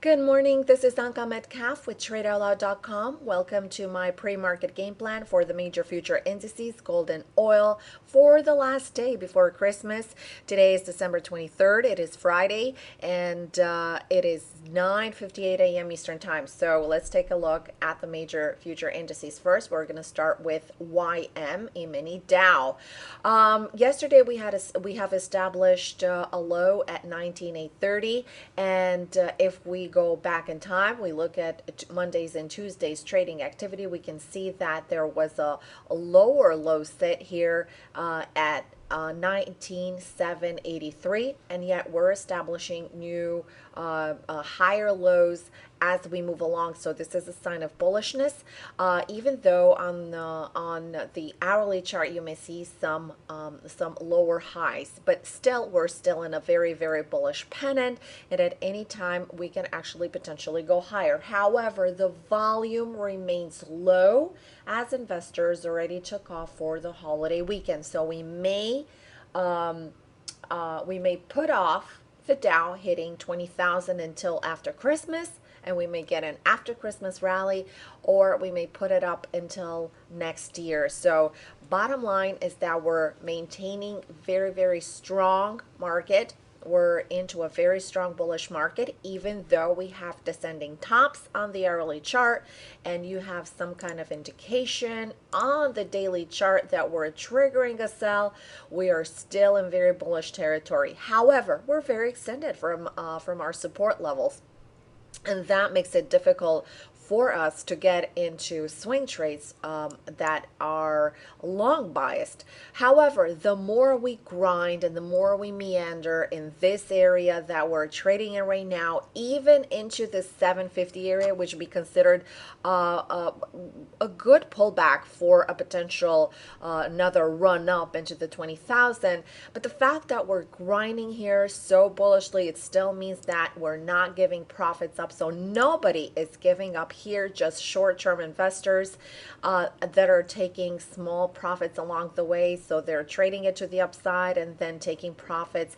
Good morning. This is Anka Metcalf with TradeOutloud.com. Welcome to my pre-market game plan for the major future indices, gold and oil, for the last day before Christmas. Today is December 23rd. It is Friday, and it is 9:58 a.m. Eastern Time. So let's take a look at the major future indices first. We're going to start with YM, a mini Dow. Yesterday we have established a low at 19,830, and if we go back in time, we look at Mondays and Tuesdays trading activity, we can see that there was a lower low sit here at 19,783, and yet we're establishing new higher lows as we move along. So this is a sign of bullishness, even though on the hourly chart you may see some lower highs, but still we're still in a very bullish pennant, and at any time we can actually potentially go higher. However, the volume remains low as investors already took off for the holiday weekend. So we may put off the Dow hitting 20,000 until after Christmas, and we may get an after Christmas rally, or we may put it up until next year. So bottom line is that we're maintaining very strong market. We're into a very strong bullish market, even though we have descending tops on the hourly chart, and you have some kind of indication on the daily chart that we're triggering a sell. We are still in very bullish territory. However, we're very extended from our support levels, and that makes it difficult for us to get into swing trades that are long biased. However, the more we grind and the more we meander in this area that we're trading in right now, even into the 750 area, which would be considered a good pullback for a potential another run up into the 20,000. But the fact that we're grinding here so bullishly, it still means that we're not giving profits up. So nobody is giving up here, just short-term investors that are taking small profits along the way. So they're trading it to the upside and then taking profits.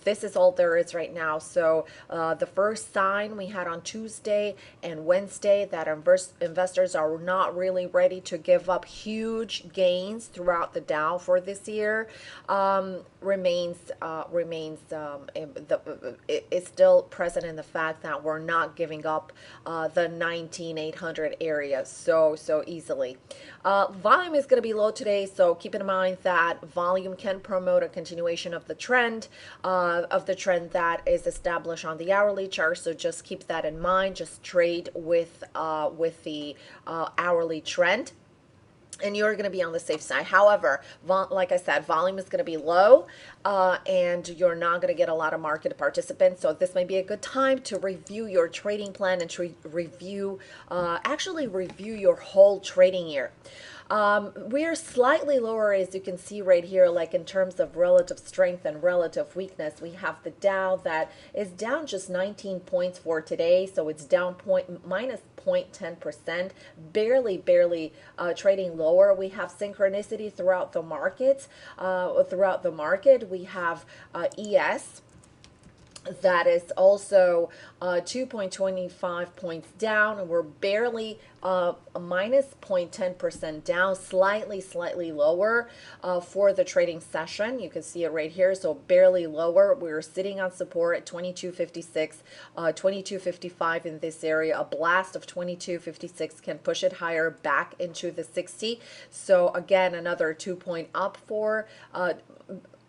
This is all there is right now. So the first sign we had on Tuesday and Wednesday that investors are not really ready to give up huge gains throughout the Dow for this year remains it's still present in the fact that we're not giving up the 19,800 area so easily. Volume is going to be low today, so keep in mind that volume can promote a continuation of the trend that is established on the hourly chart. So just keep that in mind. Just trade with the hourly trend, and you're going to be on the safe side. However, like I said, volume is going to be low, and you're not going to get a lot of market participants. So this may be a good time to review your trading plan and to actually review your whole trading year. We are slightly lower, as you can see right here, like in terms of relative strength and relative weakness. We have the Dow that is down just 19 points for today, so it's down minus 0.10%, barely trading lower. We have synchronicity throughout the markets. We have ES that is also 2.25 points down, and we're barely minus 0.10% down, slightly lower for the trading session. You can see it right here, so barely lower. We're sitting on support at 2256, 2255 in this area. A blast of 2256 can push it higher back into the 60. So again, another 2-point up for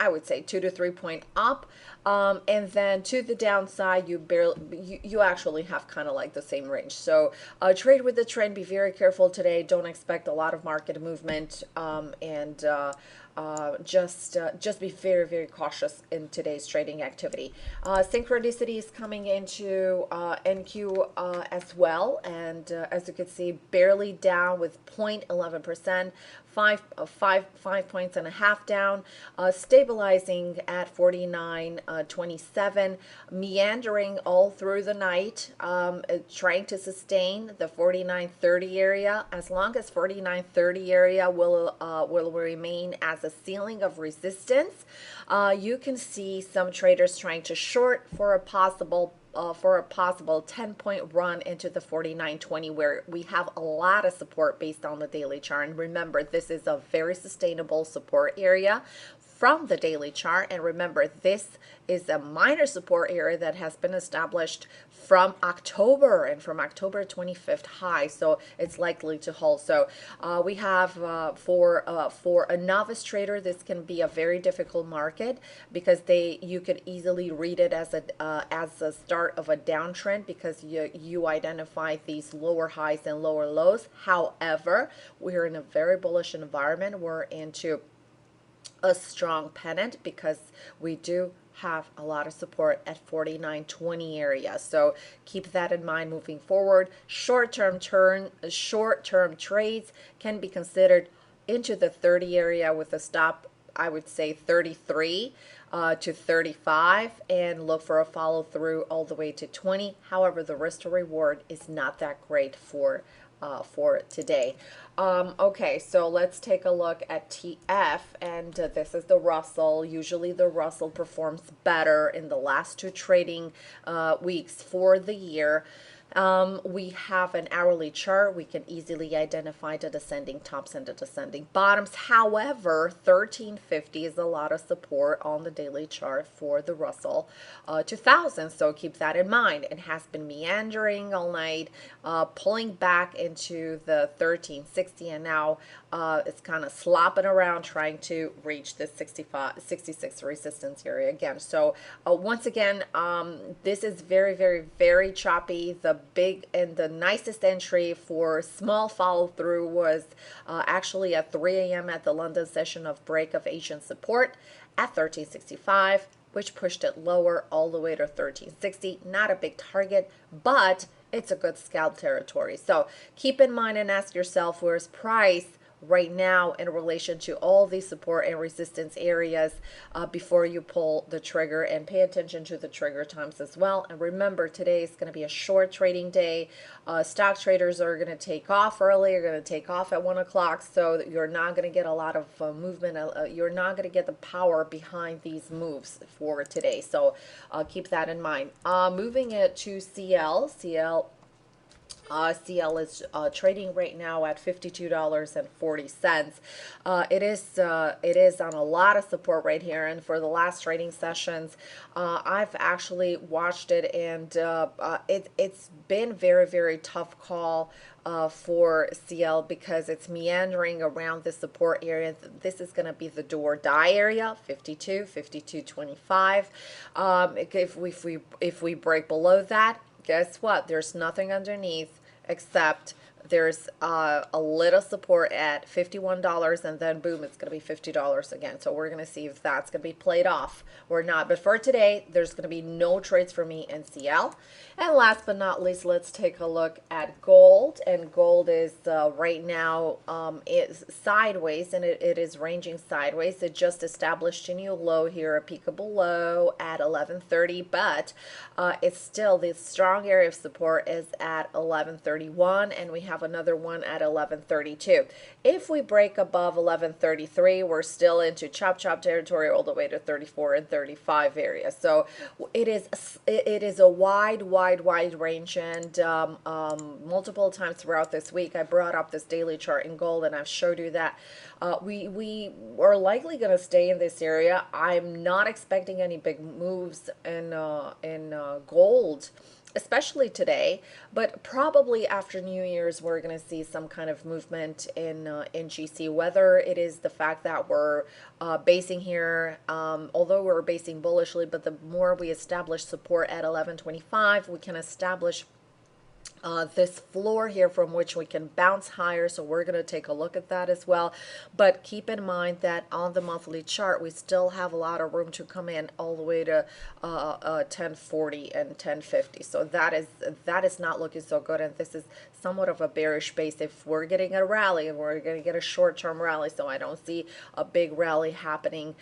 I would say 2 to 3 point up, and then to the downside, you actually have kind of like the same range. So trade with the trend. Be very careful today. Don't expect a lot of market movement, and just be very cautious in today's trading activity. Synchronicity is coming into NQ as well, and as you can see, barely down with 0.11%. 5 points and a half down, stabilizing at 49.27, meandering all through the night, trying to sustain the 49.30 area. As long as 49.30 area will remain as a ceiling of resistance, you can see some traders trying to short for a possible for a possible 10-point run into the 49.20, where we have a lot of support based on the daily chart. And remember, this is a very sustainable support area from the daily chart. And remember, this is a minor support area that has been established from October and from October 25th high, so it's likely to hold. So we have for a novice trader, this can be a very difficult market, because you could easily read it as a start of a downtrend, because you identify these lower highs and lower lows. However, we're in a very bullish environment. We're into a strong pennant, because we do have a lot of support at 49.20 area. So keep that in mind moving forward. Short-term trades can be considered into the 30 area with a stop, I would say 33 to 35, and look for a follow through all the way to 20. However, the risk to reward is not that great for today. Okay, so let's take a look at TF, and this is the Russell. Usually the Russell performs better in the last two trading weeks for the year. We have an hourly chart. We can easily identify the descending tops and the descending bottoms. However, 1350 is a lot of support on the daily chart for the Russell 2000. So keep that in mind. It has been meandering all night, pulling back into the 1360, and now it's kind of slopping around trying to reach the 66 resistance area again. So once again, this is very, very, very choppy. The big and the nicest entry for small follow through was actually at 3 a.m. at the London session of break of Asian support at 1365, which pushed it lower all the way to 1360. Not a big target, but it's a good scalp territory. So keep in mind and ask yourself, where's price right now in relation to all these support and resistance areas before you pull the trigger, and pay attention to the trigger times as well. And remember, today is going to be a short trading day. Stock traders are going to take off early. You're going to take off at 1 o'clock, so that you're not going to get a lot of movement. You're not going to get the power behind these moves for today. So keep that in mind. Moving it to CL. CL is trading right now at $52.40. It is on a lot of support right here, and for the last trading sessions, I've actually watched it, and it's been very, very tough call for CL, because it's meandering around the support area. This is going to be the do or die area, 52, 52.25. If we break below that, guess what? There's nothing underneath, except there's a little support at $51, and then boom, it's going to be $50 again. So we're going to see if that's going to be played off or not. But for today, there's going to be no trades for me in CL. And last but not least, let's take a look at gold. And gold is right now is sideways, and it is ranging sideways. It just established a new low here, a peakable low at 1130, but it's still, the strong area of support is at 1131, and we have another one at 1132. If we break above 1133, we're still into chop territory all the way to 34 and 35 area. So it is a wide range, and multiple times throughout this week I brought up this daily chart in gold, and I've showed you that we are likely going to stay in this area. I'm not expecting any big moves in gold, especially today, but probably after New Year's we're going to see some kind of movement in GC, whether it is the fact that we're basing here, although we're basing bullishly, but the more we establish support at 1125, we can establish this floor here from which we can bounce higher. So we're going to take a look at that as well. But keep in mind that on the monthly chart, we still have a lot of room to come in all the way to 1040 and 1050. So that is not looking so good, and this is somewhat of a bearish base. If we're getting a rally, and we're going to get a short-term rally, so I don't see a big rally happening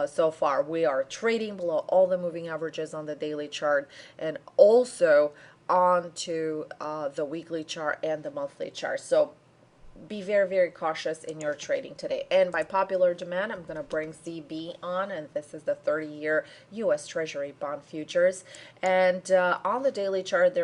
so far. We are trading below all the moving averages on the daily chart, and also onto the weekly chart and the monthly chart. So be very, very cautious in your trading today. And by popular demand, I'm going to bring ZB on, and this is the 30-year U.S. Treasury bond futures. And on the daily chart, they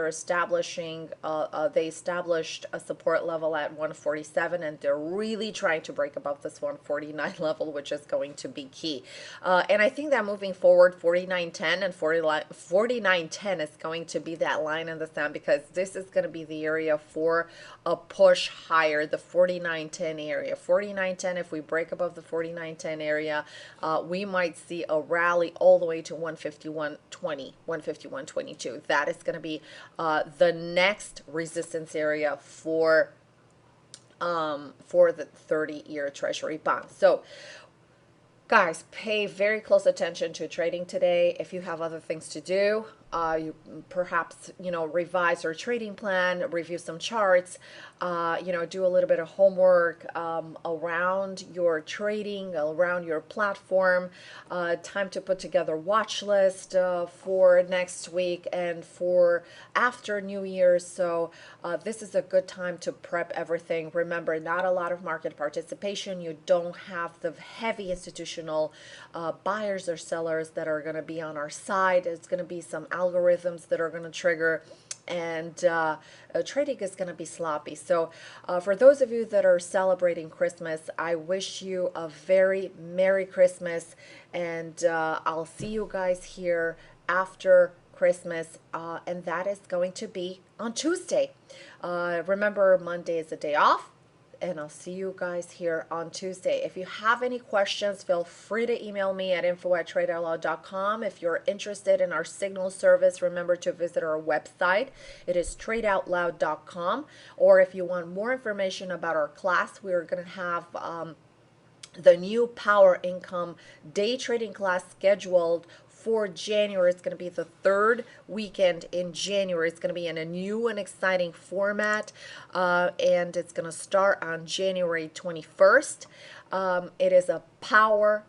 established a support level at 147, and they're really trying to break above this 149 level, which is going to be key. And I think that moving forward, 49.10 and 49.10 is going to be that line in the sand, because this is going to be the area for a push higher, the 49.10 area. 49.10, if we break above the 49.10 area, we might see a rally all the way to 151.20, 151.22. That is going to be the next resistance area for the 30-year Treasury bond. So guys, pay very close attention to trading today. If you have other things to do, you perhaps, revise your trading plan, review some charts, do a little bit of homework around your trading, around your platform. Time to put together watch list for next week and for after New Year's. So this is a good time to prep everything. Remember, not a lot of market participation. You don't have the heavy institutional buyers or sellers that are going to be on our side. It's going to be some algorithms that are going to trigger, and trading is going to be sloppy. So for those of you that are celebrating Christmas, I wish you a very Merry Christmas, and I'll see you guys here after Christmas, and that is going to be on Tuesday. Remember, Monday is a day off, and I'll see you guys here on Tuesday. If you have any questions, feel free to email me at info@tradeoutloud.com. If you're interested in our signal service, remember to visit our website. It is tradeoutloud.com. Or if you want more information about our class, we're going to have the new Power Income day trading class scheduled for January. It's going to be the third weekend in January. It's going to be in a new and exciting format, and it's going to start on January 21st. It is a power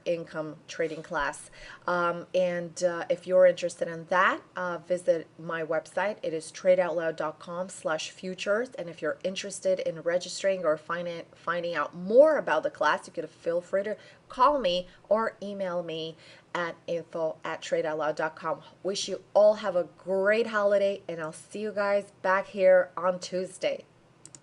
income trading class, and if you're interested in that, visit my website. It is tradeoutloud.com/futures, and if you're interested in registering or finding out more about the class, you can feel free to call me or email me at info@tradeoutloud.com. Wish you all have a great holiday, and I'll see you guys back here on Tuesday.